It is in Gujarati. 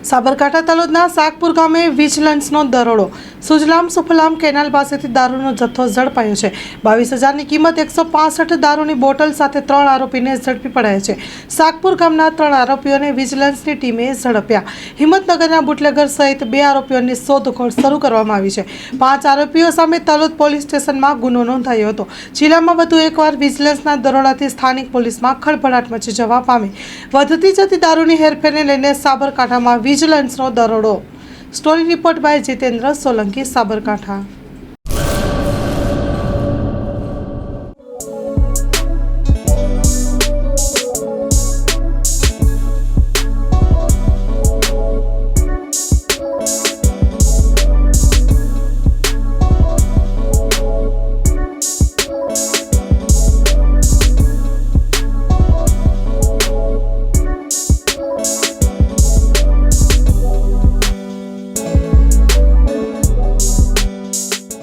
સાબરકાંઠા તાલુકાના સાગપુર ગામે વિજિલન્સનો દરોડો। સુજલામ સુફલામ કેનાલ પાસેથી દારૂનો જથ્થો ઝડપાયો છે। 22,000ની કિંમત 165 દારૂની બોટલ સાથે 3 આરોપીને ઝડપી પડાયા છે। સાગપુર ગામના 3 આરોપીઓને વિજિલન્સની ટીમે ઝડપ્યા। હિંમતનગરના બુટલેગર સહિત 2 આરોપીઓની શોધખોળ શરૂ કરવામાં આવી છે। 5 આરોપીઓ સામે તલોદ પોલીસ સ્ટેશનમાં ગુનો નોંધાયો હતો। જિલ્લામાં વધુ એકવાર વિજિલન્સના દરોડાથી સ્થાનિક પોલીસમાં ખળભળાટ મચી જવા પામી। વધતી જતી દારૂની હેરફેરને લઈને સાબરકાંઠામાં વિજિલન્સનો દરોડો। Story report by Jitendra Solanki, Sabarkantha.